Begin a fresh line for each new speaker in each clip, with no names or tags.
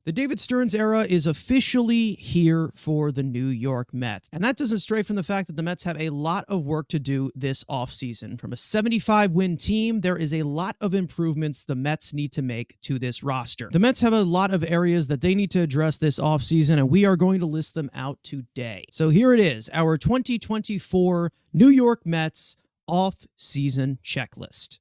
The David Stearns era is officially here for the New York Mets. And that doesn't stray from the fact that the Mets have a lot of work to do this offseason. From a 75-win team, there is a lot of improvements the Mets need to make to this roster. The Mets have a lot of areas that they need to address this offseason, and we are going to list them out today. So here it is, our 2024 New York Mets off-season checklist.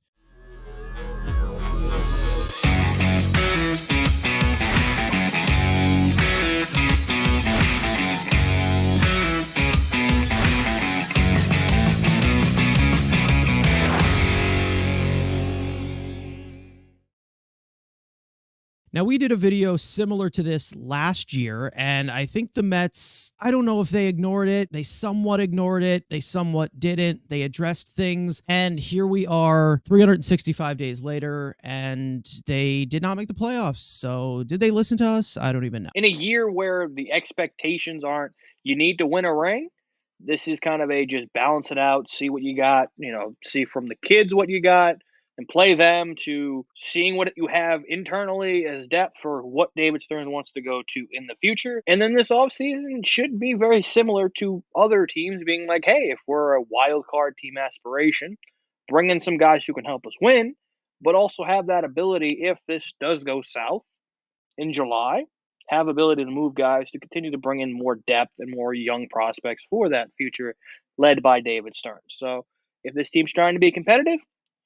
Now, we did a video similar to this last year, and I think the Mets, I don't know if they ignored it. They somewhat ignored it. They somewhat didn't. They addressed things, and here we are 365 days later, and they did not make the playoffs. So did they listen to us? I don't even know.
In a year where the expectations aren't, you need to win a ring, this is kind of a just balance it out, see what you got, see from the kids what you got, and play them to seeing what you have internally as depth for what David Stearns wants to go to in the future. And then this offseason should be very similar to other teams being like, hey, if we're a wild card team aspiration, bring in some guys who can help us win, but also have that ability if this does go south in July, have ability to move guys to continue to bring in more depth and more young prospects for that future led by David Stearns. So if this team's trying to be competitive,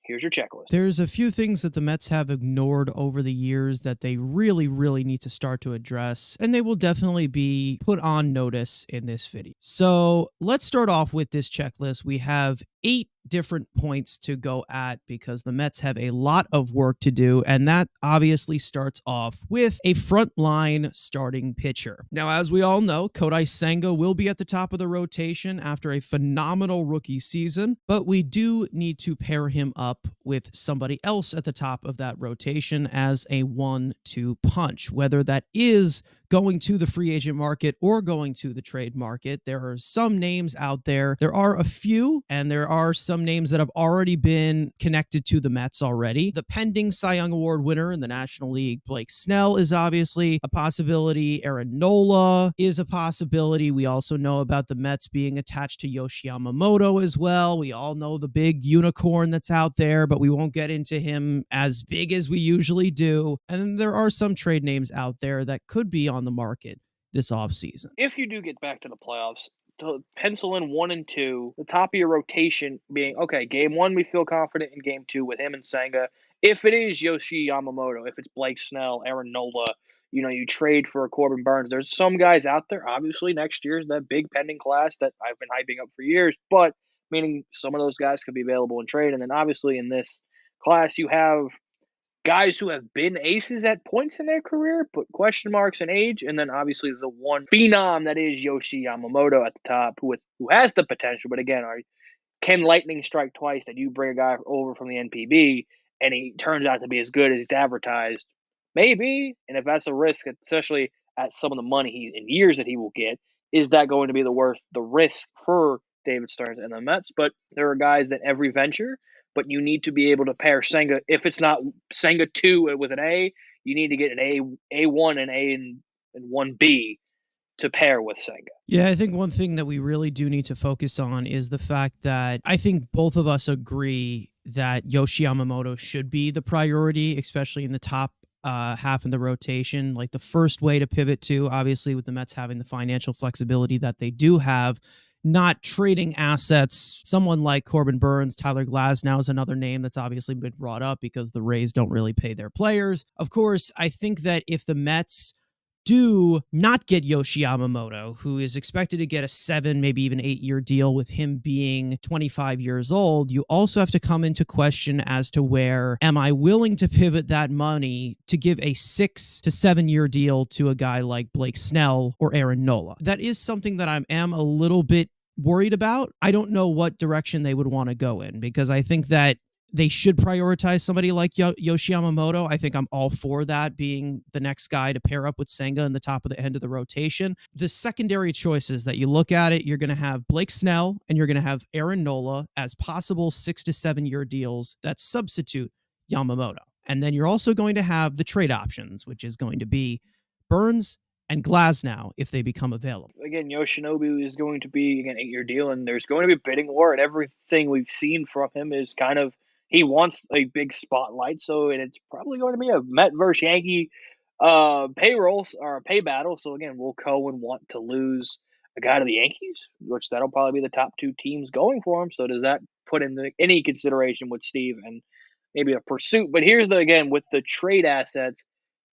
here's your checklist.
There's a few things that the Mets have ignored over the years that they really, really need to start to address, and they will definitely be put on notice in this video. So let's start off with this checklist. We have 8 different points to go at because the Mets have a lot of work to do, and that obviously starts off with a frontline starting pitcher. Now, as we all know, Kodai Senga will be at the top of the rotation after a phenomenal rookie season, but we do need to pair him up with somebody else at the top of that rotation as a 1-2 punch, whether that is going to the free agent market or going to the trade market. There are some names out there. There are a few, and there are some names that have already been connected to the Mets already. The pending Cy Young Award winner in the National League, Blake Snell, is obviously a possibility. Aaron Nola is a possibility. We also know about the Mets being attached to Yoshi Yamamoto as well. We all know the big unicorn that's out there, but we won't get into him as big as we usually do. And then there are some trade names out there that could be on the market this offseason.
If you do get back to the playoffs, to pencil in 1 and 2, the top of your rotation being, okay, game 1, we feel confident in game 2 with him and Senga. If it is Yoshi Yamamoto, if it's Blake Snell, Aaron Nola, you trade for Corbin Burns. There's some guys out there. Obviously, next year's that big pending class that I've been hyping up for years, but meaning some of those guys could be available in trade. And then obviously in this class, you have guys who have been aces at points in their career, put question marks in age, and then obviously the one phenom that is Yoshi Yamamoto at the top, who has the potential, but again, can lightning strike twice that you bring a guy over from the NPB and he turns out to be as good as he's advertised? Maybe, and if that's a risk, especially at some of the money in years that he will get, is that going to be the risk for David Stearns and the Mets? But there are guys that every venture, but you need to be able to pair Senga. If it's not Senga 2 with an A, you need to get an A1 and A and 1B to pair with Senga.
Yeah, I think one thing that we really do need to focus on is the fact that I think both of us agree that Yoshi Yamamoto should be the priority, especially in the top half in the rotation. Like the first way to pivot to, obviously with the Mets having the financial flexibility that they do have, not trading assets. Someone like Corbin Burns, Tyler Glasnow is another name that's obviously been brought up because the Rays don't really pay their players. Of course, I think that if the Mets do not get Yoshi Yamamoto, who is expected to get a 7, maybe even 8-year deal with him being 25 years old, you also have to come into question as to where am I willing to pivot that money to give a 6 to 7-year deal to a guy like Blake Snell or Aaron Nola. That is something that I am a little bit worried about. I don't know what direction they would want to go in because I think that they should prioritize somebody like Yoshi Yamamoto. I think I'm all for that being the next guy to pair up with Senga in the top of the end of the rotation. The secondary choices that you look at it, you're going to have Blake Snell and you're going to have Aaron Nola as possible 6 to 7 year deals that substitute Yamamoto. And then you're also going to have the trade options, which is going to be Burns and Glasnow if they become available.
Again, Yoshinobu is going to be an 8-year deal, and there's going to be a bidding war, and everything we've seen from him is kind of he wants a big spotlight. So, and it's probably going to be a Met versus Yankee payrolls or a pay battle. So again, will Cohen want to lose a guy to the Yankees, which that'll probably be the top two teams going for him. So does that put into any consideration with Steve and maybe a pursuit? But here's the again with the trade assets,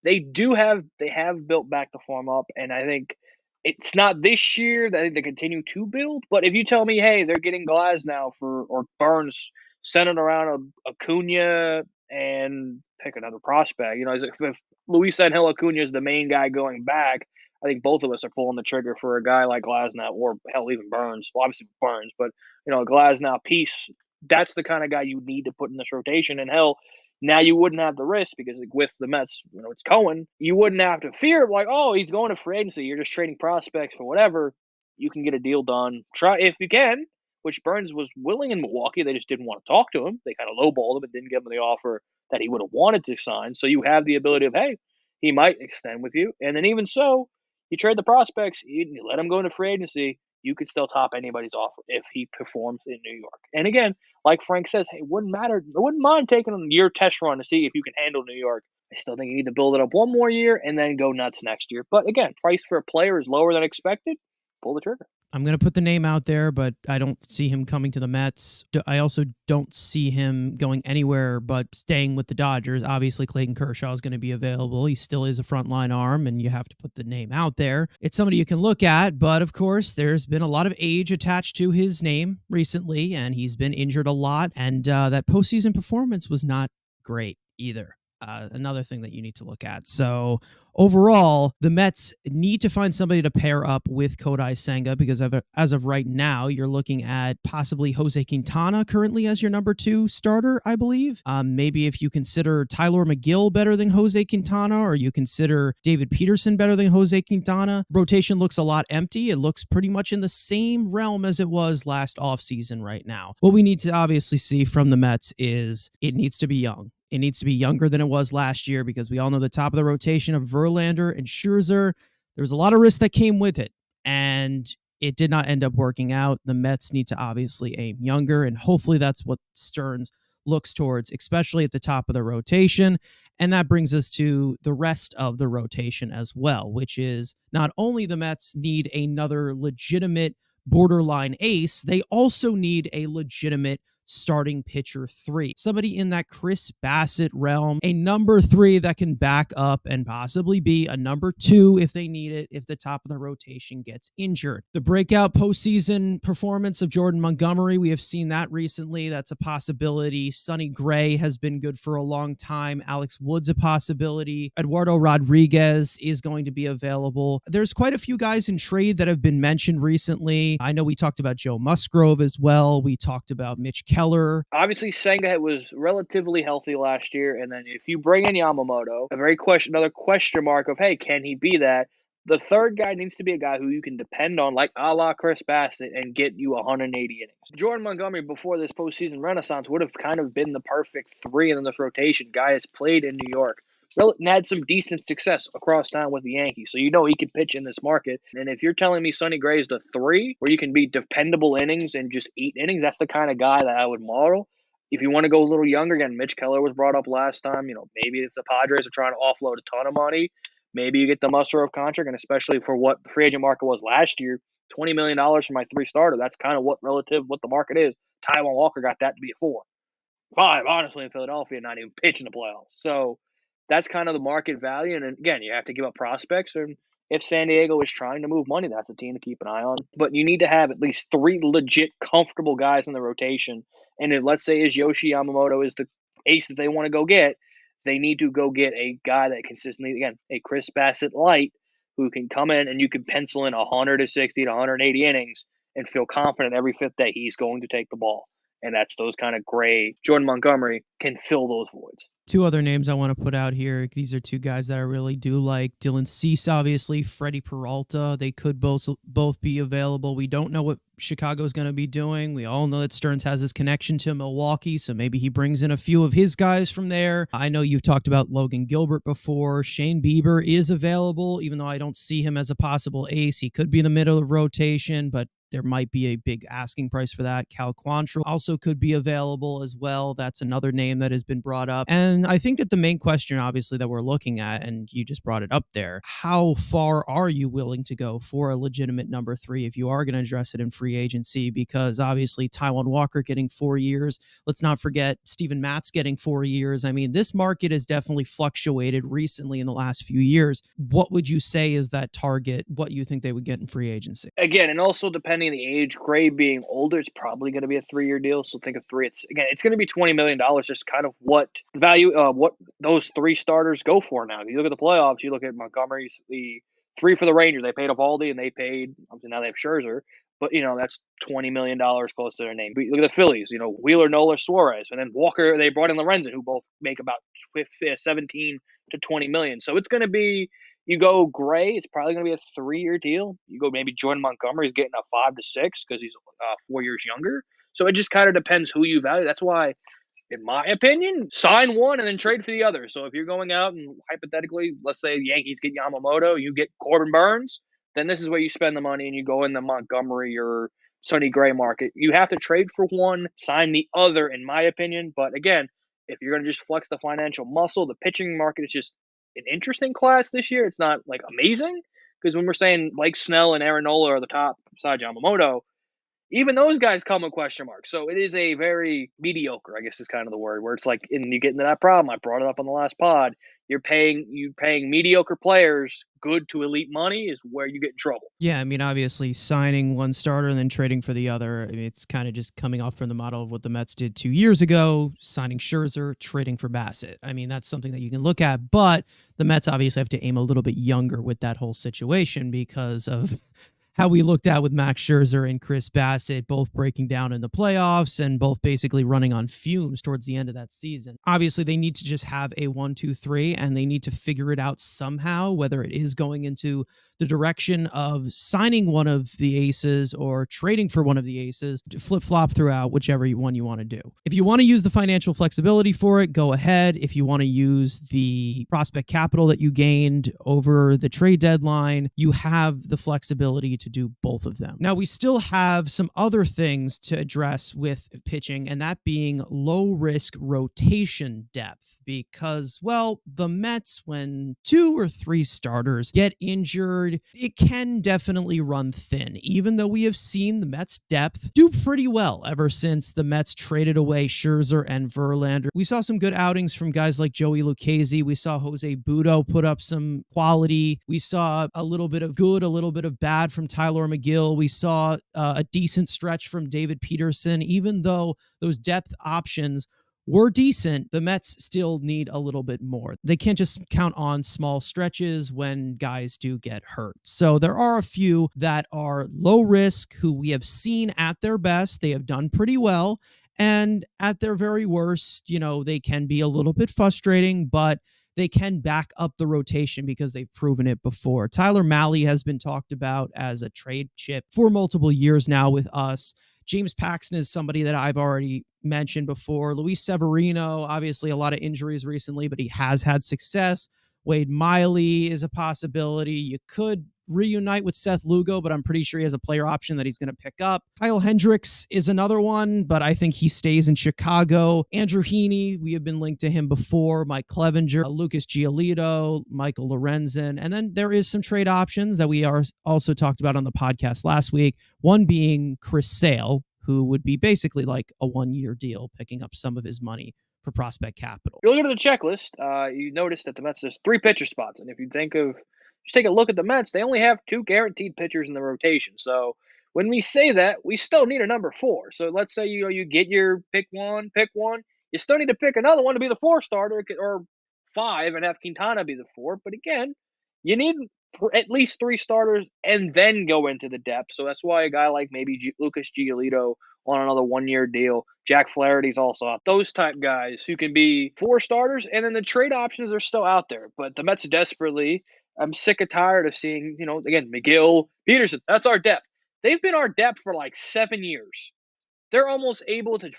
they have built back the farm up, and I think it's not this year. I think they continue to build. But if you tell me, hey, they're getting Glass now for or Burns centered around Acuna and pick another prospect, if Luis Angel Acuna is the main guy going back, I think both of us are pulling the trigger for a guy like Glasnow or hell even Burns. Well, obviously Burns, but Glasnow piece. That's the kind of guy you need to put in this rotation. And hell, now you wouldn't have the risk because like, with the Mets, it's Cohen. You wouldn't have to fear like, oh, he's going to free agency. You're just trading prospects for whatever. You can get a deal done. Try if you can, which Burns was willing in Milwaukee. They just didn't want to talk to him. They kind of lowballed him and didn't give him the offer that he would have wanted to sign. So you have the ability of, hey, he might extend with you. And then even so, you trade the prospects, you let him go into free agency. You could still top anybody's offer if he performs in New York. And again, like Frank says, hey, it wouldn't matter. I wouldn't mind taking a year test run to see if you can handle New York. I still think you need to build it up one more year and then go nuts next year. But again, price for a player is lower than expected. Pull the trigger.
I'm going to put the name out there, but I don't see him coming to the Mets. I also don't see him going anywhere but staying with the Dodgers. Obviously, Clayton Kershaw is going to be available. He still is a frontline arm, and you have to put the name out there. It's somebody you can look at, but of course, there's been a lot of age attached to his name recently, and he's been injured a lot, and that postseason performance was not great either. Another thing that you need to look at. So overall, the Mets need to find somebody to pair up with Kodai Senga because as of right now, you're looking at possibly Jose Quintana currently as your number 2 starter, I believe. Maybe if you consider Tyler McGill better than Jose Quintana, or you consider David Peterson better than Jose Quintana, rotation looks a lot empty. It looks pretty much in the same realm as it was last offseason right now. What we need to obviously see from the Mets is it needs to be young. It needs to be younger than it was last year because we all know the top of the rotation of Verlander and Scherzer. There was a lot of risk that came with it, and it did not end up working out. The Mets need to obviously aim younger, and hopefully that's what Stearns looks towards, especially at the top of the rotation. And that brings us to the rest of the rotation as well, which is not only the Mets need another legitimate borderline ace, they also need a legitimate starting pitcher 3. Somebody in that Chris Bassett realm, a number 3 that can back up and possibly be a number 2 if they need it, if the top of the rotation gets injured. The breakout postseason performance of Jordan Montgomery, we have seen that recently. That's a possibility. Sonny Gray has been good for a long time. Alex Wood's a possibility. Eduardo Rodriguez is going to be available. There's quite a few guys in trade that have been mentioned recently. I know we talked about Joe Musgrove as well. We talked about Mitch Keller.
Obviously, Senga was relatively healthy last year, and then if you bring in Yamamoto, another question mark of, hey, can he be that? The third guy needs to be a guy who you can depend on, like a la Chris Bassett, and get you 180 innings. Jordan Montgomery, before this postseason renaissance, would have kind of been the perfect 3 in this rotation. Guy has played in New York and had some decent success across town with the Yankees. So he can pitch in this market. And if you're telling me Sonny Gray is the 3, where you can be dependable innings and just eat innings, that's the kind of guy that I would model. If you want to go a little younger, again, Mitch Keller was brought up last time. Maybe if the Padres are trying to offload a ton of money, maybe you get the Musgrove contract, and especially for what the free agent market was last year, $20 million for my 3 starter. That's kind of what the market is. Taijuan Walker got that to be a 4. 5, honestly, in Philadelphia, not even pitching the playoffs. So that's kind of the market value. And again, you have to give up prospects. And if San Diego is trying to move money, that's a team to keep an eye on. But you need to have at least 3 legit comfortable guys in the rotation. And if, let's say, Yoshi Yamamoto is the ace that they want to go get, they need to go get a guy that consistently, again, a Chris Bassett light who can come in and you can pencil in 160 to 180 innings and feel confident every 5th day he's going to take the ball. and that's those kind of gray. Jordan Montgomery can fill those voids.
Two other names I want to put out here. These are two guys that I really do like. Dylan Cease, obviously, Freddie Peralta. They could both be available. We don't know what Chicago's going to be doing. We all know that Stearns has his connection to Milwaukee, so maybe he brings in a few of his guys from there. I know you've talked about Logan Gilbert before. Shane Bieber is available, even though I don't see him as a possible ace. He could be in the middle of rotation, but there might be a big asking price for that. Cal Quantrill also could be available as well. That's another name that has been brought up. And I think that the main question, obviously, that we're looking at, and you just brought it up there, how far are you willing to go for a legitimate number 3 if you are going to address it in free agency? Because obviously, Taijuan Walker getting 4 years. Let's not forget Steven Matz getting 4 years. I mean, this market has definitely fluctuated recently in the last few years. What would you say is that target, what you think they would get in free agency?
Again, and also depending on the age, Gray being older, it's probably going to be a 3-year deal. So think of 3. It's going to be $20 million. Just kind of what the value, what those 3 starters go for now. If you look at the playoffs, you look at Montgomery's, the 3 for the Rangers. They paid Eovaldi and they paid, obviously now they have Scherzer, but that's $20 million close to their name. But look at the Phillies, Wheeler, Nola, Suarez, and then Walker. They brought in Lorenzen, who both make about 17 to 20 million. So it's going to be. You go Gray, it's probably going to be a 3-year deal. You go maybe Jordan Montgomery's getting a 5 to 6 because he's 4 years younger. So it just kind of depends who you value. That's why, in my opinion, sign one and then trade for the other. So if you're going out and hypothetically, let's say the Yankees get Yamamoto, you get Corbin Burns, then this is where you spend the money and you go in the Montgomery or Sonny Gray market. You have to trade for one, sign the other, in my opinion. But again, if you're going to just flex the financial muscle, the pitching market is just an interesting class this year. It's not like amazing because when we're saying like Snell and Aaron Nola are the top besides Yamamoto, even those guys come with question marks. So it is a very mediocre, I guess is kind of the word, where it's like, and you get into that problem. I brought it up on the last pod. You're paying mediocre players good to elite money is where you get in trouble.
Yeah, I mean, obviously signing one starter and then trading for the other. I mean, it's kind of just coming off from the model of what the Mets did 2 years ago, signing Scherzer, trading for Bassett. I mean, that's something that you can look at, but the Mets obviously have to aim a little bit younger with that whole situation because of how we looked at with Max Scherzer and Chris Bassett, both breaking down in the playoffs and both basically running on fumes towards the end of that season. Obviously, they need to just have a 1-2-3, and they need to figure it out somehow, whether it is going into the direction of signing one of the aces or trading for one of the aces, to flip-flop throughout, whichever one you want to do. If you want to use the financial flexibility for it, go ahead. If you want to use the prospect capital that you gained over the trade deadline, you have the flexibility to do both of them. Now, we still have some other things to address with pitching, and that being low-risk rotation depth, because, well, the Mets, when 2 or 3 starters get injured, it can definitely run thin, even though we have seen the Mets depth do pretty well ever since the Mets traded away Scherzer and Verlander. We saw some good outings from guys like Joey Lucchesi. We saw Jose Budo put up some quality. We saw a little bit of good, a little bit of bad from Tyler McGill. We saw a decent stretch from David Peterson. Even though those depth options were decent, the Mets still need a little bit more. They can't just count on small stretches when guys do get hurt. So there are a few that are low risk who we have seen at their best. They have done pretty well. And at their very worst, they can be a little bit frustrating, but they can back up the rotation because they've proven it before. Tyler Mahle has been talked about as a trade chip for multiple years now with us. James Paxton is somebody that I've already mentioned before. Luis Severino, obviously a lot of injuries recently, but he has had success. Wade Miley is a possibility. You could reunite with Seth Lugo, but I'm pretty sure he has a player option that he's going to pick up. Kyle Hendricks is another one, but I think he stays in Chicago. Andrew Heaney, we have been linked to him before. Mike Clevenger, Lucas Giolito, Michael Lorenzen. And then there is some trade options that we are also talked about on the podcast last week. One being Chris Sale, who would be basically like a 1-year deal, picking up some of his money for prospect capital.
If you look at the checklist, you notice that the Mets, there's 3 pitcher spots. And if you think of, just take a look at the Mets, they only have 2 guaranteed pitchers in the rotation. So when we say that, we still need a number 4. So let's say you get your pick one, you still need to pick another one to be the 4 starter, or 5 and have Quintana be the 4. But again, you need at least 3 starters and then go into the depth. So that's why a guy like maybe Lucas Giolito on another 1-year deal. Jack Flaherty's also out. Those type guys who can be 4 starters, and then the trade options are still out there. But the Mets desperately, I'm sick and tired of seeing, again, McGill, Peterson. That's our depth. They've been our depth for like 7 years. They're almost able to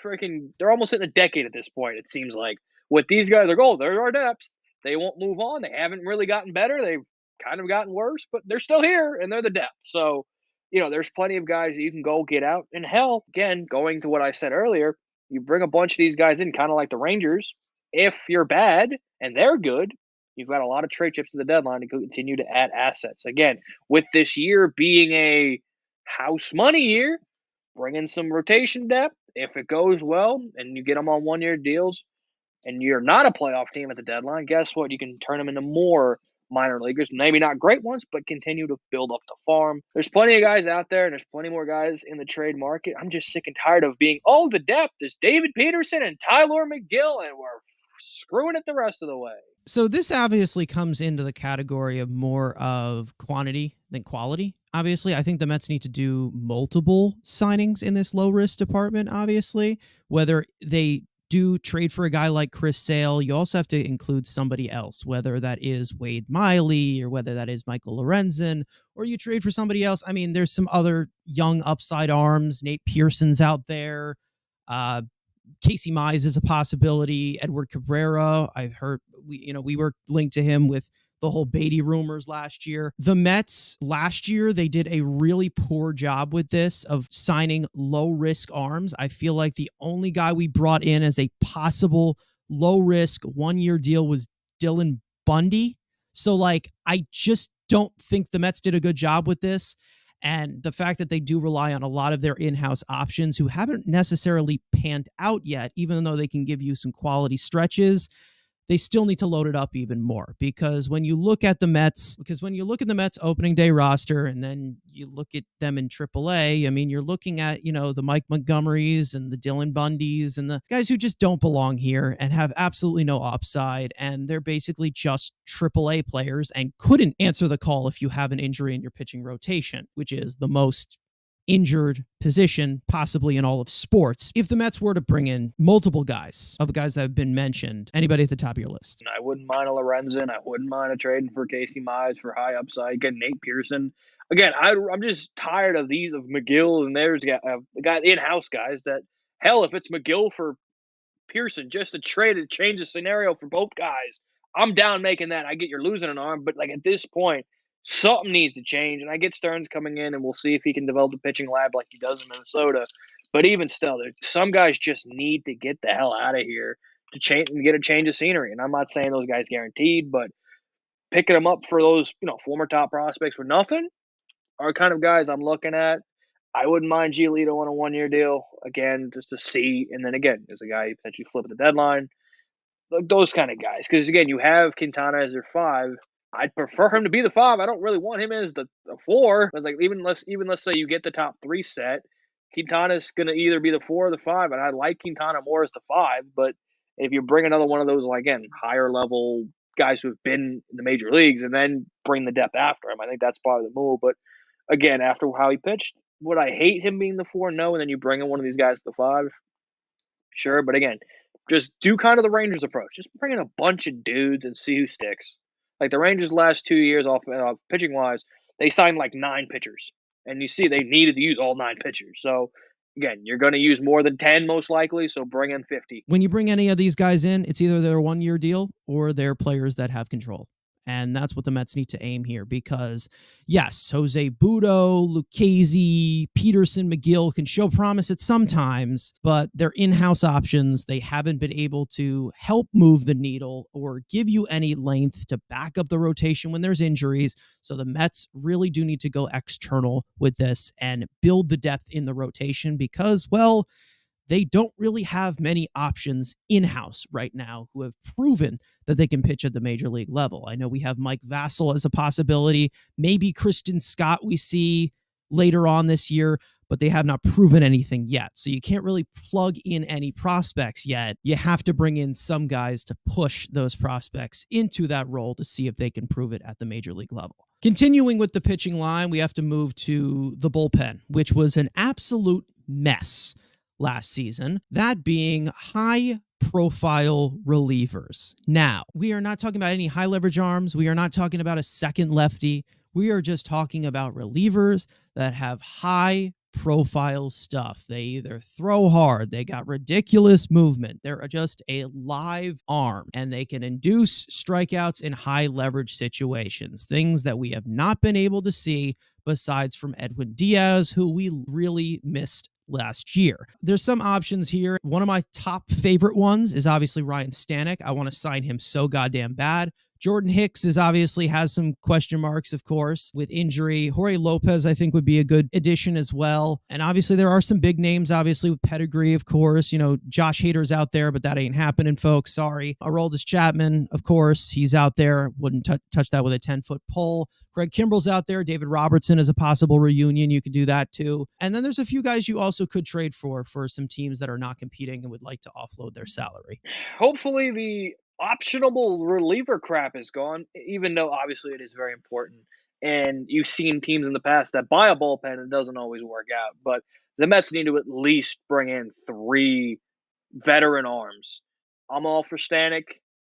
they're almost in a decade at this point, it seems like. With these guys, they're our depths. They won't move on. They haven't really gotten better. They've kind of gotten worse, but they're still here and they're the depth. So, there's plenty of guys that you can go get out. And hell, again, going to what I said earlier, you bring a bunch of these guys in, kind of like the Rangers. If you're bad and they're good, you've got a lot of trade chips to the deadline to continue to add assets. Again, with this year being a house money year, bring in some rotation depth. If it goes well and you get them on 1-year deals and you're not a playoff team at the deadline, guess what? You can turn them into more minor leaguers. Maybe not great ones, but continue to build up the farm. There's plenty of guys out there, and there's plenty more guys in the trade market. I'm just sick and tired of being, the depth is David Peterson and Tyler McGill, and we're screwing it the rest of the way.
So this obviously comes into the category of more of quantity than quality. Obviously, I think the Mets need to do multiple signings in this low-risk department, obviously. Whether they do trade for a guy like Chris Sale, you also have to include somebody else, whether that is Wade Miley or whether that is Michael Lorenzen, or you trade for somebody else. I mean, there's some other young upside arms. Nate Pearson's out there. Casey Mize is a possibility. Edward Cabrera, I've heard, we were linked to him with the whole Beatty rumors last year. The Mets last year, they did a really poor job with this of signing low risk arms. I feel like the only guy we brought in as a possible low risk 1-year deal was Dylan Bundy. So I just don't think the Mets did a good job with this. And the fact that they do rely on a lot of their in-house options who haven't necessarily panned out yet, even though they can give you some quality stretches, they still need to load it up even more. Because when you look at the Mets opening day roster and then you look at them in AAA, I mean, you're looking at, the Mike Montgomerys and the Dylan Bundys and the guys who just don't belong here and have absolutely no upside. And they're basically just AAA players and couldn't answer the call if you have an injury in your pitching rotation, which is the most injured position possibly in all of sports. If the Mets were to bring in multiple guys that have been mentioned, anybody at the top of your list?
I wouldn't mind a Lorenzen. I wouldn't mind a trading for Casey Mize for high upside. Again, Nate Pearson. Again, I'm just tired of these, of McGill and there's the in-house guys that, hell, if it's McGill for Pearson, just to change the scenario for both guys, I'm down making that. I get you're losing an arm, but at this point, something needs to change. And I get Stearns coming in, and we'll see if he can develop a pitching lab like he does in Minnesota. But even still, some guys just need to get the hell out of here to change and get a change of scenery. And I'm not saying those guys guaranteed, but picking them up for those former top prospects with nothing are kind of guys I'm looking at. I wouldn't mind Giolito on a 1-year deal, again, just to see. And then again, there's a guy you potentially flip at the deadline. Those kind of guys. Because again, you have Quintana as your 5. I'd prefer him to be the 5. I don't really want him as the 4. But even let's say you get the top 3 set, Quintana's gonna either be the 4 or the 5, and I like Quintana more as the 5. But if you bring another one of those, again, higher level guys who've been in the major leagues, and then bring the depth after him, I think that's part of the move. But again, after how he pitched, would I hate him being the 4? No. And then you bring in one of these guys to the 5? Sure. But again, just do kind of the Rangers approach. Just bring in a bunch of dudes and see who sticks. Like the Rangers last 2 years off pitching wise, they signed 9 pitchers. And you see they needed to use all 9 pitchers. So again, you're going to use more than 10 most likely, so bring in 50.
When you bring any of these guys in, it's either their 1-year deal or they're players that have control. And that's what the Mets need to aim here because, yes, Jose Budo, Lucchesi, Peterson, McGill can show promise at some times, but they're in-house options. They haven't been able to help move the needle or give you any length to back up the rotation when there's injuries. So the Mets really do need to go external with this and build the depth in the rotation because, well, they don't really have many options in-house right now who have proven that they can pitch at the major league level. I know we have Mike Vassell as a possibility, maybe Kristen Scott we see later on this year, but they have not proven anything yet. So you can't really plug in any prospects yet. You have to bring in some guys to push those prospects into that role to see if they can prove it at the major league level. Continuing with the pitching line, we have to move to the bullpen, which was an absolute mess last season, that being high profile relievers. Now, we are not talking about any high leverage arms. We are not talking about a second lefty. We are just talking about relievers that have high profile stuff. They either throw hard, they got ridiculous movement, they're just a live arm, and they can induce strikeouts in high leverage situations, things that we have not been able to see besides from Edwin Diaz, who we really missed last year. There's some options here. One of my top favorite ones is obviously Ryan Stanek. I want to sign him so goddamn bad. Jordan Hicks is obviously has some question marks, of course, with injury. Jorge Lopez, I think, would be a good addition as well. And obviously, there are some big names, obviously, with pedigree, of course. You know, Josh Hader's out there, but that ain't happening, folks. Sorry. Aroldis Chapman, of course, he's out there. Wouldn't touch that with a 10-foot pole. Greg Kimbrell's out there. David Robertson is a possible reunion. You could do that too. And then there's a few guys you also could trade for some teams that are not competing and would like to offload their salary.
Hopefully the optionable reliever crap is gone, even though obviously it is very important. And you've seen teams in the past that buy a bullpen and it doesn't always work out. But the Mets need to at least bring in 3 veteran arms. I'm all for Stanek.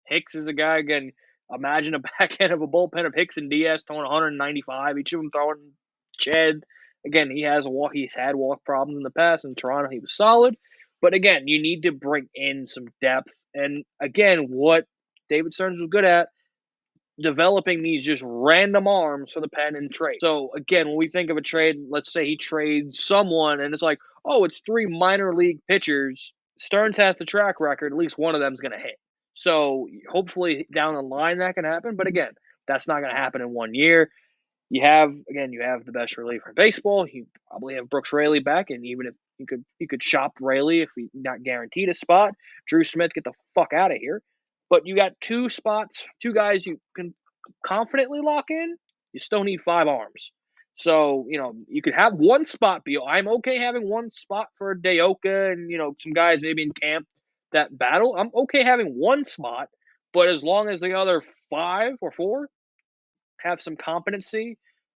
Hicks is a guy, again, imagine a back end of a bullpen of Hicks and Diaz throwing 195, each of them throwing Ched. Again, he's had walk problems in the past. In Toronto, he was solid. But again, you need to bring in some depth. And again, what David Stearns was good at, developing these just random arms for the pen and trade. So again, when we think of a trade, let's say he trades someone and it's like, oh, it's 3 minor league pitchers. Stearns has the track record. At least one of them is going to hit. So hopefully down the line that can happen. But again, that's not going to happen in 1 year. You have the best reliever in baseball. You probably have Brooks Raley back, and even if you could shop Raley if he's not guaranteed a spot. Drew Smith, get the fuck out of here. But you got 2 spots, 2 guys you can confidently lock in. You still need 5 arms. So, you could have 1 spot be. I'm okay having 1 spot for Dayoka and, some guys maybe in camp that battle. I'm okay having 1 spot, but as long as the other 5 or 4 have some competency,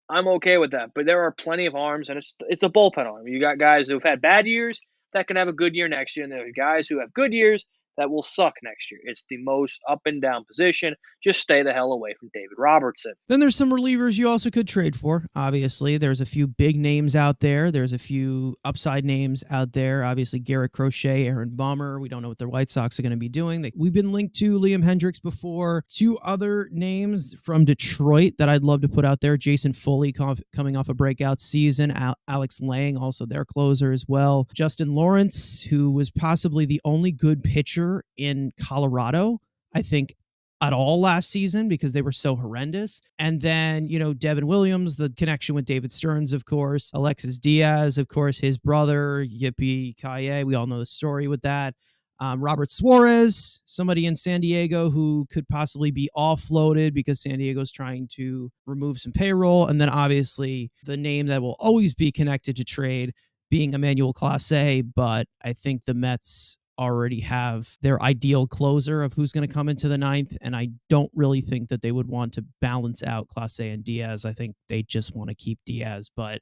I'm okay with that. But there are plenty of arms, and it's a bullpen arm. You got guys who've had bad years that can have a good year next year, and there are guys who have good years that will suck next year. It's the most up and down position. Just stay the hell away from David Robertson.
Then there's some relievers you also could trade for. Obviously, there's a few big names out there. There's a few upside names out there. Obviously, Garrett Crochet, Aaron Bummer. We don't know what the White Sox are going to be doing. We've been linked to Liam Hendricks before. 2 other names from Detroit that I'd love to put out there. Jason Foley coming off a breakout season. Alex Lang, also their closer as well. Justin Lawrence, who was possibly the only good pitcher in Colorado, I think, at all last season because they were so horrendous. And then, Devin Williams, the connection with David Stearns, of course. Alexis Diaz, of course, his brother, Yippee Kaye. We all know the story with that. Robert Suarez, somebody in San Diego who could possibly be offloaded because San Diego's trying to remove some payroll. And then obviously the name that will always be connected to trade being Emmanuel Clase. But I think the Mets already have their ideal closer of who's going to come into the 9th, and I don't really think that they would want to balance out Clase and Diaz. I think they just want to keep Diaz, but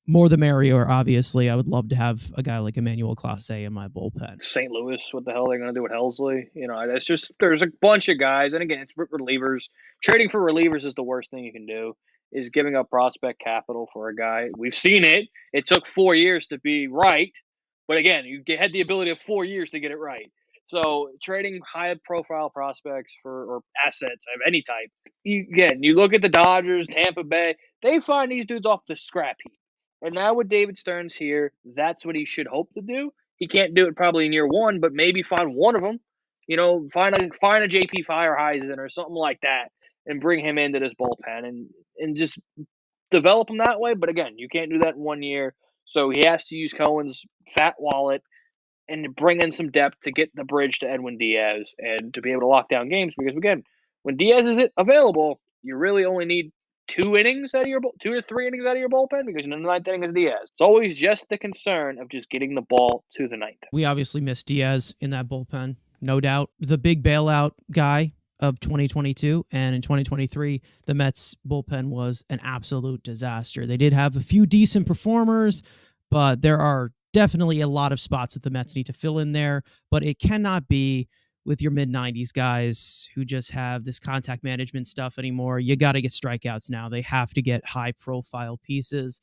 more the merrier. Obviously, I would love to have a guy like Emmanuel Clase in my bullpen.
St. Louis, what the hell are they going to do with Helsley? It's just there's a bunch of guys, and again, it's relievers. Trading for relievers is the worst thing you can do. Is giving up prospect capital for a guy. We've seen it. It took 4 years to be right. But again, you had the ability of 4 years to get it right. So trading high-profile prospects or assets of any type, you look at the Dodgers, Tampa Bay, they find these dudes off the scrap heap. And now with David Stearns here, that's what he should hope to do. He can't do it probably in year 1, but maybe find one of them. Find a JP Fireheisen or something like that and bring him into this bullpen and just develop him that way. But again, you can't do that in 1 year. So he has to use Cohen's fat wallet and to bring in some depth to get the bridge to Edwin Diaz and to be able to lock down games. Because again, when Diaz is available, you really only need 2 innings out of your 2 to 3 innings out of your bullpen because in the 9th inning is Diaz. It's always just the concern of just getting the ball to the 9th.
We obviously miss Diaz in that bullpen, no doubt. The big bailout guy of 2022, and in 2023 the Mets bullpen was an absolute disaster. They did have a few decent performers, but there are definitely a lot of spots that the Mets need to fill in there, but it cannot be with your mid 90s guys who just have this contact management stuff anymore. You got to get strikeouts now. They have to get high profile pieces,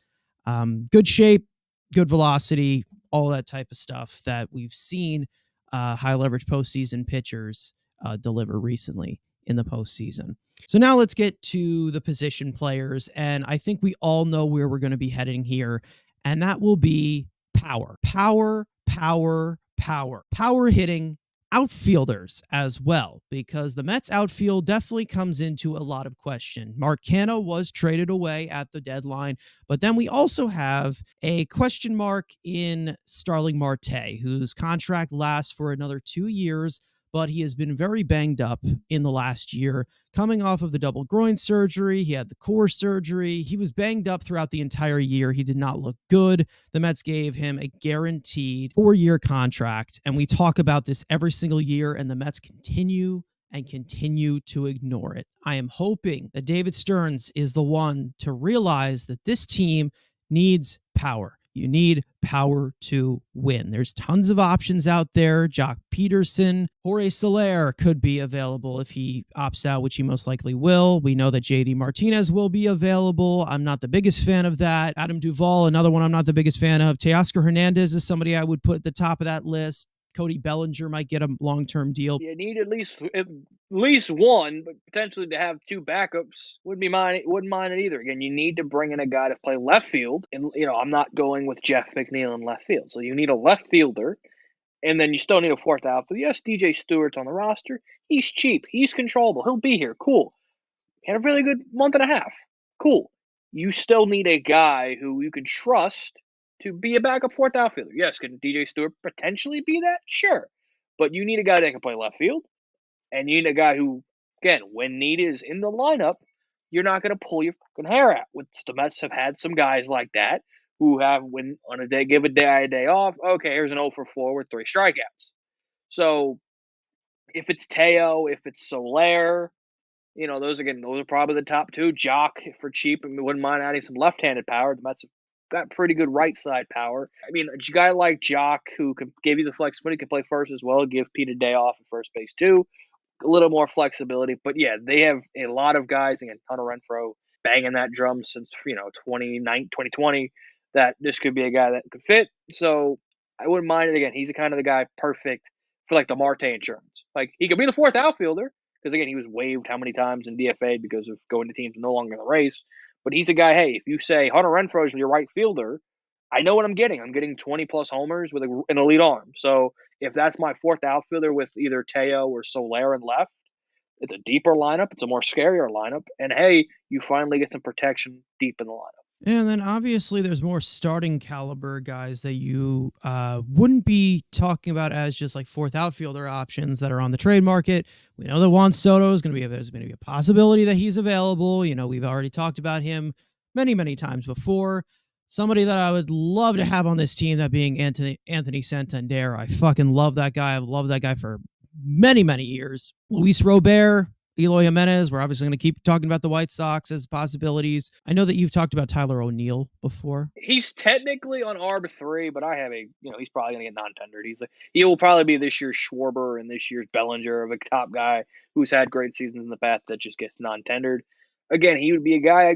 good shape, good velocity, all that type of stuff that we've seen high leverage postseason pitchers deliver recently in the postseason. So now let's get to the position players. And I think we all know where we're going to be heading here. And that will be power, power, power, power, power hitting outfielders as well, because the Mets outfield definitely comes into a lot of question. Mark Canha was traded away at the deadline, but then we also have a question mark in Starling Marte, whose contract lasts for another 2 years, but he has been very banged up in the last year, coming off of the double groin surgery. He had the core surgery. He was banged up throughout the entire year. He did not look good. The Mets gave him a guaranteed 4-year contract, and we talk about this every single year, and the Mets continue and continue to ignore it. I am hoping that David Stearns is the one to realize that this team needs power. You need power to win. There's tons of options out there. Jock Peterson, Jorge Soler could be available if he opts out, which he most likely will. We know that JD Martinez will be available. I'm not the biggest fan of that. Adam Duvall, another one I'm not the biggest fan of. Teoscar Hernandez is somebody I would put at the top of that list. Cody Bellinger might get a long-term deal.
You need at least one, but potentially to have two backups wouldn't mind it either. Again, you need to bring in a guy to play left field, and I'm not going with Jeff McNeil in left field. So you need a left fielder, and then you still need a fourth outfielder. Yes, DJ Stewart's on the roster. He's cheap. He's controllable. He'll be here. Cool. Had a really good month and a half. Cool. You still need a guy who you can trust to be a backup fourth outfielder. Yes, can DJ Stewart potentially be that? Sure. But you need a guy that can play left field, and you need a guy who, again, when need is in the lineup, you're not going to pull your fucking hair out. The Mets have had some guys like that who have, when on a day, give a day off, okay, here's an 0 for 4 with 3 strikeouts. So if it's Teo, if it's Soler, those are probably the top two. Jock for cheap, and we wouldn't mind adding some left-handed power. The Mets have got pretty good right side power. I mean, a guy like Jock who can give you the flexibility, can play first as well, give Pete a day off at first base too. A little more flexibility, but yeah, they have a lot of guys. Again, Hunter Renfroe banging that drum since 2020. That this could be a guy that could fit. So I wouldn't mind it. Again, he's the kind of the guy perfect for like the Marte insurance. Like he could be the fourth outfielder because again he was waived how many times in DFA because of going to teams no longer in the race. But he's a guy. Hey, if you say Hunter Renfroe is your right fielder, I know what I'm getting. I'm getting 20 plus homers with an elite arm. So if that's my fourth outfielder with either Teo or Soler in left, it's a deeper lineup. It's a more scarier lineup. And hey, you finally get some protection deep in the lineup.
And then obviously there's more starting caliber guys that you wouldn't be talking about as just like fourth outfielder options that are on the trade market. We know that Juan Soto is there's going to be a possibility that he's available. We've already talked about him many, many times before. Somebody that I would love to have on this team, that being Anthony Santander. I fucking love that guy. I've loved that guy for many, many years. Luis Robert, Eloy Jimenez. We're obviously going to keep talking about the White Sox as possibilities. I know that you've talked about Tyler O'Neill before.
He's technically on ARB3, but I have he's probably going to get non-tendered. He will probably be this year's Schwarber and this year's Bellinger, of a top guy who's had great seasons in the past that just gets non-tendered. Again, he would be a guy,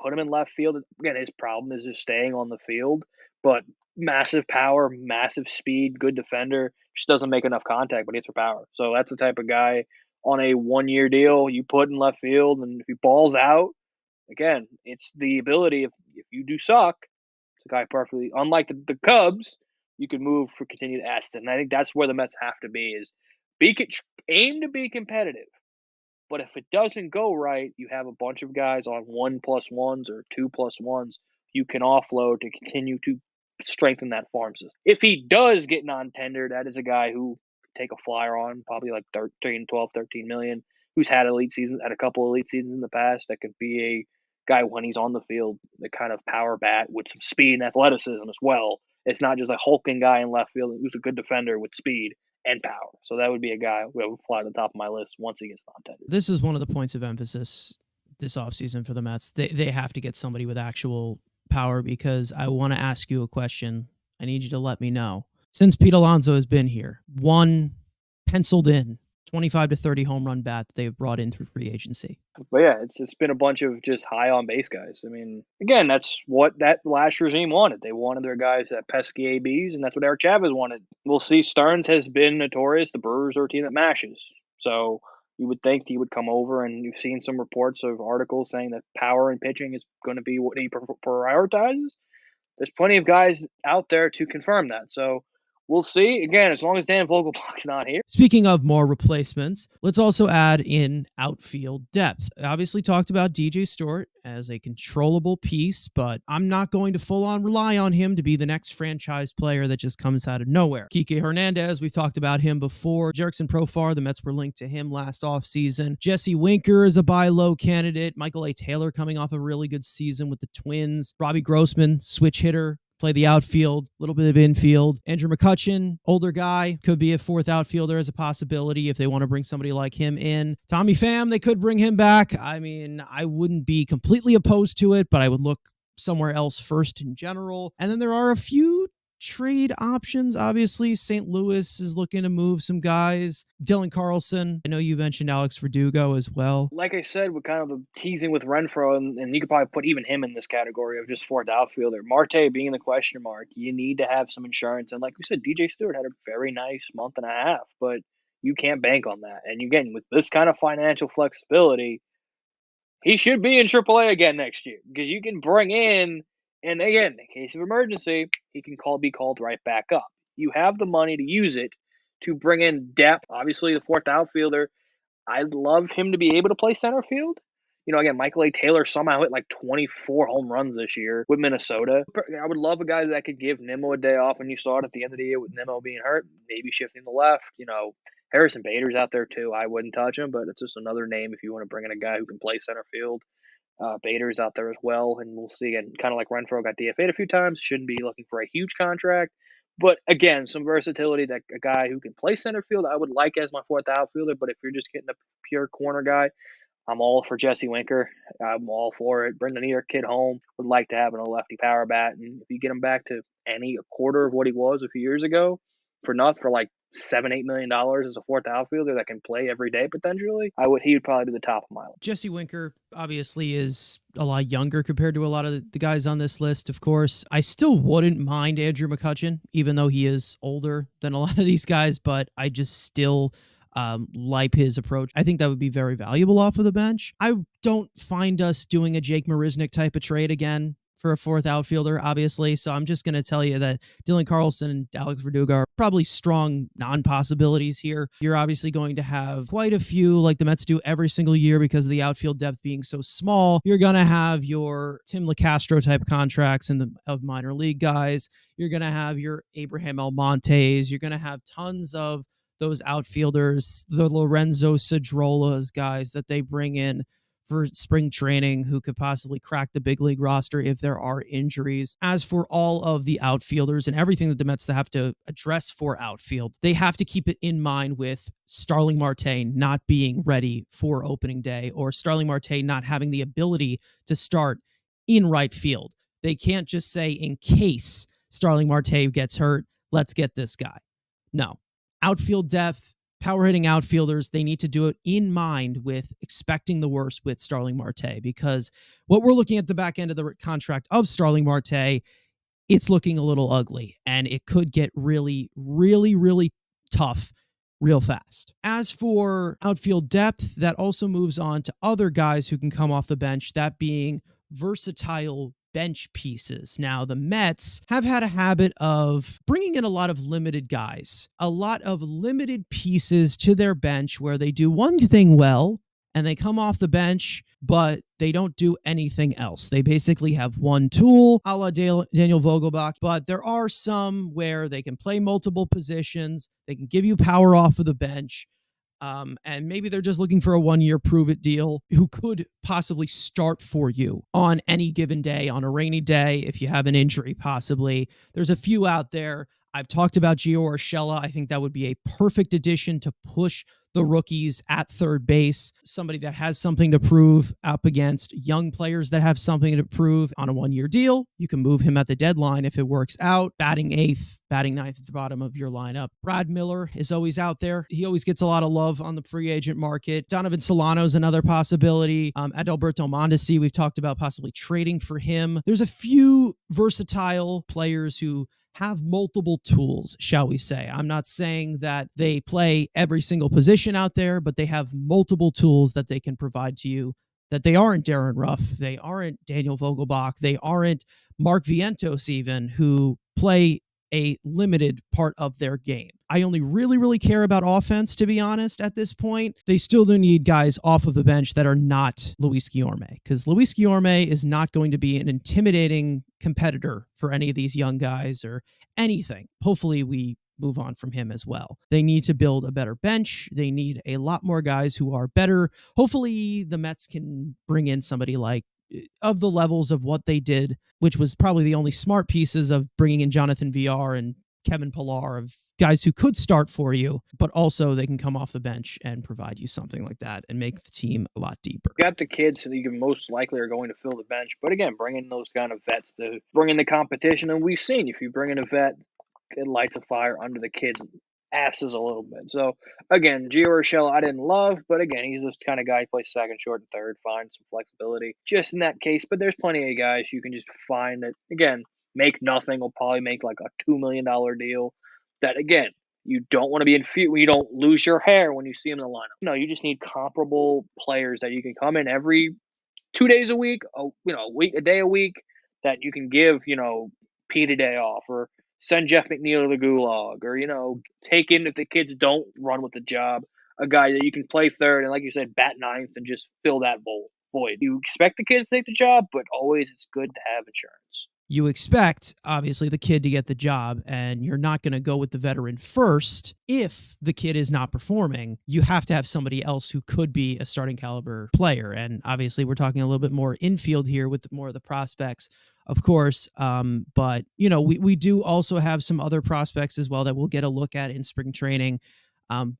put him in left field. Again, his problem is just staying on the field, but massive power, massive speed, good defender, just doesn't make enough contact, but hits for power. So that's the type of guy on a 1-year deal you put in left field, and if he balls out, again, it's the ability, if you do suck, it's a guy perfectly, unlike the Cubs, you can move for continued asset. And I think that's where the Mets have to be, is aim to be competitive. But if it doesn't go right, you have a bunch of guys on 1+1s or 2+1s you can offload to continue to strengthen that farm system. If he does get non-tender, that is a guy who could take a flyer on, probably like 12, 13 million, who's had a couple elite seasons in the past. That could be a guy when he's on the field, the kind of power bat with some speed and athleticism as well. It's not just a hulking guy in left field who's a good defender with speed and power. So that would be a guy who would fly to the top of my list once he gets non-tendered.
This is one of the points of emphasis this offseason for the Mets. They have to get somebody with actual power, because I want to ask you a question. I need you to let me know. Since Pete Alonso has been here, one penciled in 25 to 30 home run bat that they've brought in through free agency.
But yeah, it's been a bunch of just high on base guys. I mean, again, that's what that last regime wanted. They wanted their guys that pesky ABs, and that's what Eric Chavez wanted. We'll see. Stearns has been notorious. The Brewers are a team that mashes. So you would think he would come over, and you've seen some reports of articles saying that power and pitching is going to be what he prioritizes. There's plenty of guys out there to confirm that. So we'll see. Again, as long as Dan Vogelbach's not here.
Speaking of more replacements, let's also add in outfield depth. I obviously talked about DJ Stewart as a controllable piece, but I'm not going to full on rely on him to be the next franchise player that just comes out of nowhere. Kike Hernandez, we've talked about him before. Jerickson Profar, the Mets were linked to him last offseason. Jesse Winker is a buy low candidate. Michael A. Taylor coming off a really good season with the Twins. Robbie Grossman, switch hitter, play the outfield, a little bit of infield. Andrew McCutchen, older guy, could be a fourth outfielder as a possibility if they want to bring somebody like him in. Tommy Pham, they could bring him back. I mean, I wouldn't be completely opposed to it, but I would look somewhere else first in general. And then there are a few trade options. Obviously, St. Louis is looking to move some guys. Dylan Carlson, I know you mentioned Alex Verdugo as well.
Like I said, we're kind of teasing with Renfroe, and you could probably put even him in this category of just fourth outfielder. Marte being the question mark, you need to have some insurance. And like we said, DJ Stewart had a very nice month and a half, but you can't bank on that. And again, with this kind of financial flexibility, he should be in AAA again next year because you can bring in, and again, in case of emergency, he can be called right back up. You have the money to use it to bring in depth. Obviously, the fourth outfielder, I'd love him to be able to play center field. You know, again, Michael A. Taylor somehow hit like 24 home runs this year with Minnesota. I would love a guy that could give Nimmo a day off, and you saw it at the end of the year with Nimmo being hurt, maybe shifting to left. You know, Harrison Bader's out there too. I wouldn't touch him, but it's just another name if you want to bring in a guy who can play center field. Bader's out there as well, and we'll see. And kind of like Renfroe got DFA'd a few times, shouldn't be looking for a huge contract. But again, some versatility that a guy who can play center field, I would like as my fourth outfielder. But if you're just getting a pure corner guy, I'm all for Jesse Winker. I'm all for it. Bring the New York kid home. Would like to have a lefty power bat, and if you get him back to a quarter of what he was a few years ago, for like $7-8 million as a fourth outfielder that can play every day potentially, he would probably be the top of my list.
Jesse Winker obviously is a lot younger compared to a lot of the guys on this list, of course. I still wouldn't mind Andrew McCutchen, even though he is older than a lot of these guys, but I just still like his approach. I think that would be very valuable off of the bench. I don't find us doing a Jake Marisnick type of trade again for a fourth outfielder, obviously. So I'm just going to tell you that Dylan Carlson and Alex Verdugo are probably strong non-possibilities here. You're obviously going to have quite a few, like the Mets do every single year because of the outfield depth being so small. You're going to have your Tim LeCastro type contracts of minor league guys. You're going to have your Abraham Almontes. You're going to have tons of those outfielders, the Lorenzo Cedrolas guys that they bring in for spring training who could possibly crack the big league roster if there are injuries. As for all of the outfielders and everything that the Mets have to address for outfield, they have to keep it in mind with Starling Marte not being ready for opening day or Starling Marte not having the ability to start in right field. They can't just say, in case Starling Marte gets hurt, let's get this guy. No. Outfield depth, power hitting outfielders, they need to do it in mind with expecting the worst with Starling Marte, because what we're looking at the back end of the contract of Starling Marte, it's looking a little ugly, and it could get really, really, really tough real fast. As for outfield depth, that also moves on to other guys who can come off the bench, that being versatile bench pieces. Now, the Mets have had a habit of bringing in a lot of limited guys, a lot of limited pieces to their bench where they do one thing well and they come off the bench, but they don't do anything else. They basically have one tool, a la Daniel Vogelbach, but there are some where they can play multiple positions. They can give you power off of the bench. And maybe they're just looking for a one-year prove-it deal who could possibly start for you on any given day, on a rainy day, if you have an injury, possibly. There's a few out there. I've talked about Gio Urshela. I think that would be a perfect addition to push the rookies at third base, somebody that has something to prove up against young players that have something to prove on a 1-year deal. You can move him at the deadline if it works out. Batting eighth, batting ninth at the bottom of your lineup. Brad Miller is always out there. He always gets a lot of love on the free agent market. Donovan Solano is another possibility. Adalberto Mondesi, we've talked about possibly trading for him. There's a few versatile players who have multiple tools, shall we say. I'm not saying that they play every single position out there, but they have multiple tools that they can provide to you, that they aren't Darren Ruff, they aren't Daniel Vogelbach, they aren't Mark Vientos even, who play a limited part of their game. I only really care about offense, to be honest, at this point. They still do need guys off of the bench that are not Luis Guillorme, because Luis Guillorme is not going to be an intimidating competitor for any of these young guys or anything. Hopefully we move on from him as well. They need to build a better bench. They need a lot more guys who are better. Hopefully the Mets can bring in somebody like of the levels of what they did, which was probably the only smart pieces of bringing in Jonathan VR and Kevin Pillar, of guys who could start for you, but also they can come off the bench and provide you something like that and make the team a lot deeper.
Got the kids that you most likely are going to fill the bench, but again, bring in those kind of vets to bring in the competition. And we've seen if you bring in a vet, it lights a fire under the kids' asses a little bit. So again, Gio Urshela I didn't love, but again, he's this kind of guy who plays second, short, and third. Find some flexibility just in that case. But there's plenty of guys you can just find that again make nothing. Will probably make like a $2 million deal. That again, you don't want to be in fear. You don't lose your hair when you see him in the lineup. No, you just need comparable players that you can come in every 2 days a week, a day a week, that you can give, Pete a day off, or send Jeff McNeil to the gulag, or, take in if the kids don't run with the job, a guy that you can play third and, like you said, bat ninth and just fill that void. You expect the kids to take the job, but always it's good to have insurance.
You expect, obviously, the kid to get the job, and you're not going to go with the veteran first. If the kid is not performing, you have to have somebody else who could be a starting caliber player. And obviously, we're talking a little bit more infield here with more of the prospects, of course. But, we do also have some other prospects as well that we'll get a look at in spring training.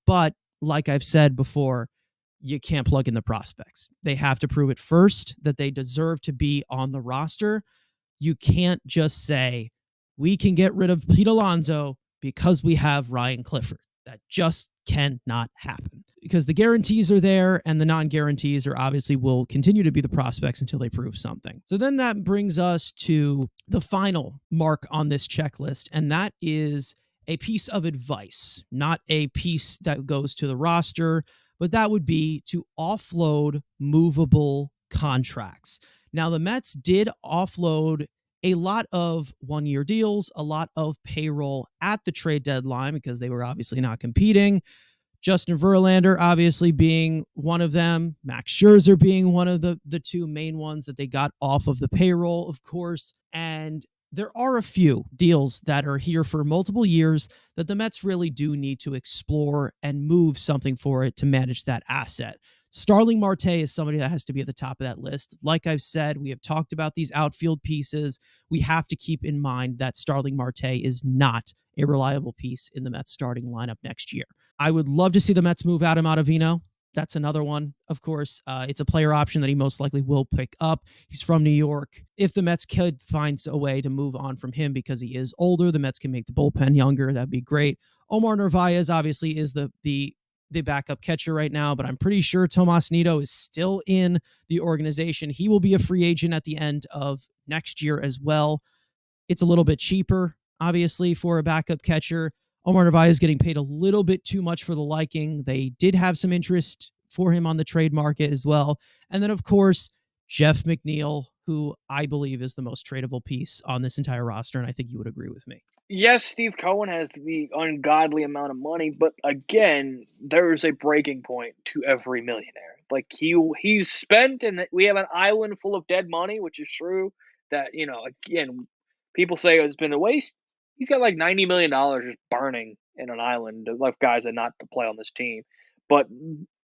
But like I've said before, you can't plug in the prospects. They have to prove it first that they deserve to be on the roster. You can't just say, we can get rid of Pete Alonso because we have Ryan Clifford. That just cannot happen, because the guarantees are there and the non-guarantees are obviously will continue to be the prospects until they prove something. So then that brings us to the final mark on this checklist, and that is a piece of advice, not a piece that goes to the roster, but that would be to offload movable contracts. Now, the Mets did offload a lot of 1-year deals, a lot of payroll at the trade deadline because they were obviously not competing. Justin Verlander obviously being one of them, Max Scherzer being one of the two main ones that they got off of the payroll, of course. And there are a few deals that are here for multiple years that the Mets really do need to explore and move something for it to manage that asset. Starling Marte is somebody that has to be at the top of that list. Like I've said, we have talked about these outfield pieces. We have to keep in mind that Starling Marte is not a reliable piece in the Mets starting lineup next year. I would love to see the Mets move Adam Ottavino. That's another one, of course. It's a player option that he most likely will pick up. He's from New York. If the Mets could find a way to move on from him because he is older, the Mets can make the bullpen younger. That'd be great. Omar Narvaez obviously is the backup catcher right now, but I'm pretty sure Tomas Nido is still in the organization. He will be a free agent at the end of next year as well. It's a little bit cheaper, obviously, for a backup catcher. Omar Narvaez is getting paid a little bit too much for the liking. They did have some interest for him on the trade market as well. And then, of course, Jeff McNeil, who I believe is the most tradable piece on this entire roster, and I think you would agree with me.
Yes, Steve Cohen has the ungodly amount of money, but again, there's a breaking point to every millionaire. Like he's spent, and we have an island full of dead money, which is true. That again, people say it's been a waste. He's got like $90 million just burning in an island of guys that not to play on this team. But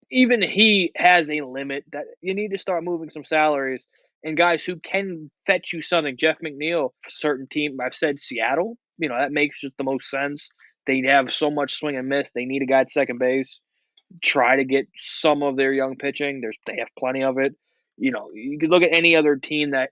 even he has a limit that you need to start moving some salaries and guys who can fetch you something. Jeff McNeil, for certain team, I've said Seattle. That makes just the most sense. They have so much swing and miss. They need a guy at second base. try to get some of their young pitching. They have plenty of it. You could look at any other team that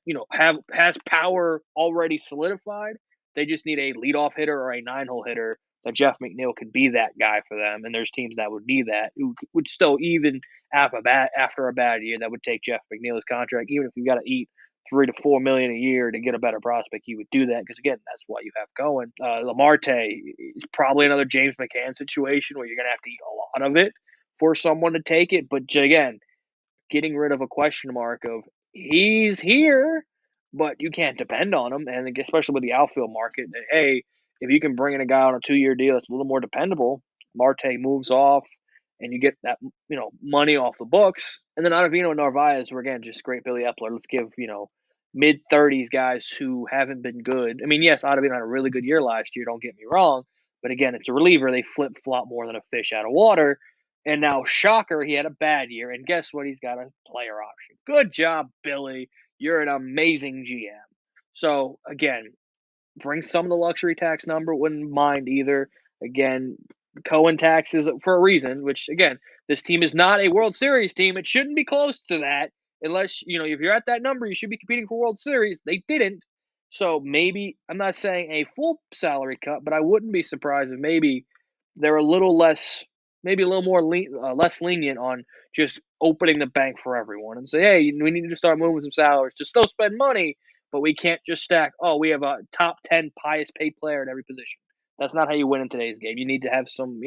has power already solidified. They just need a leadoff hitter or a 9-hole hitter. That Jeff McNeil could be that guy for them, and there's teams that would need that who would still even after a bad year that would take Jeff McNeil's contract, even if you got to eat $3 to $4 million a year to get a better prospect. You would do that because again, that's what you have going. Lamarte is probably another James McCann situation where you're gonna have to eat a lot of it for someone to take it. But again, getting rid of a question mark of he's here, but you can't depend on him, and especially with the outfield market. That hey, if you can bring in a guy on a 2-year deal that's a little more dependable, Marte moves off, and you get that money off the books, and then Ottavino and Narvaez were again just great Billy Epler. Let's give mid-30s guys who haven't been good. I mean, yes, Ottavino had a really good year last year. Don't get me wrong, but again, it's a reliever. They flip flop more than a fish out of water. And now, shocker, he had a bad year. And guess what? He's got a player option. Good job, Billy. You're an amazing GM. So, again, bring some of the luxury tax number. Wouldn't mind either. Again, Cohen taxes for a reason, which, again, this team is not a World Series team. It shouldn't be close to that. Unless, if you're at that number, you should be competing for World Series. They didn't. So maybe, I'm not saying a full salary cut, but I wouldn't be surprised if maybe they're a little less, maybe a little more less lenient on just opening the bank for everyone and say, hey, we need to start moving some salaries to still spend money, but we can't just stack, oh, we have a top 10 highest paid player at every position. That's not how you win in today's game. You need to have some,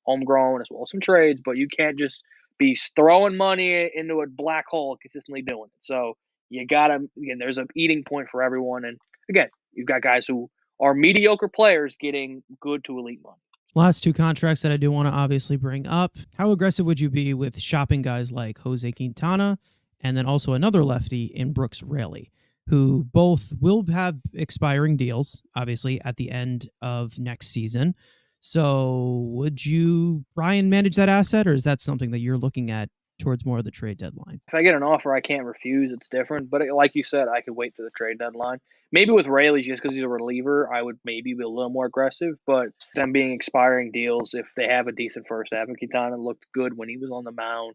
homegrown as well as some trades, but you can't just be throwing money into a black hole consistently doing it. So you gotta, again, there's an eating point for everyone. And again, you've got guys who are mediocre players getting good to elite money.
Last two contracts that I do want to obviously bring up. How aggressive would you be with shopping guys like Jose Quintana and then also another lefty in Brooks Raley, who both will have expiring deals, obviously, at the end of next season? So would you try and manage that asset, or is that something that you're looking at towards more of the trade deadline?
If I get an offer I can't refuse, it's different. But like you said, I could wait to the trade deadline. Maybe with Raley, just because he's a reliever, I would maybe be a little more aggressive. But them being expiring deals, if they have a decent first half, and Quintana looked good when he was on the mound,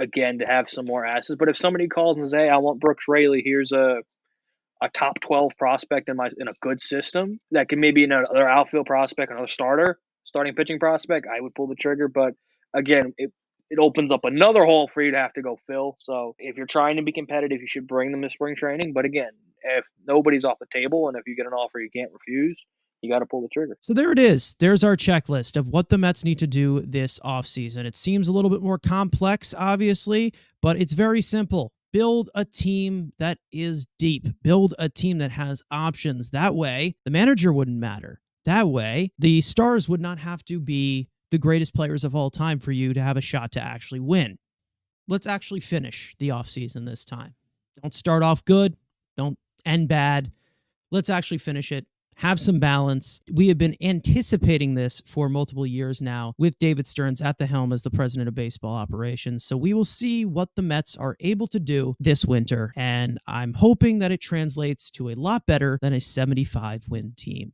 again, to have some more assets. But if somebody calls and says, hey, I want Brooks Raley, here's a top 12 prospect in a good system that can maybe another outfield prospect, another starting pitching prospect, I would pull the trigger. But again, it opens up another hole for you to have to go fill. So if you're trying to be competitive, you should bring them to spring training. But again, if nobody's off the table and if you get an offer you can't refuse, you got to pull the trigger.
So there it is. There's our checklist of what the Mets need to do this offseason. It seems a little bit more complex, obviously, but it's very simple. Build a team that is deep. Build a team that has options. That way, the manager wouldn't matter. That way, the stars would not have to be the greatest players of all time for you to have a shot to actually win. Let's actually finish the offseason this time. Don't start off good. Don't end bad. Let's actually finish it. Have some balance. We have been anticipating this for multiple years now with David Stearns at the helm as the president of baseball operations. So we will see what the Mets are able to do this winter. And I'm hoping that it translates to a lot better than a 75-win team.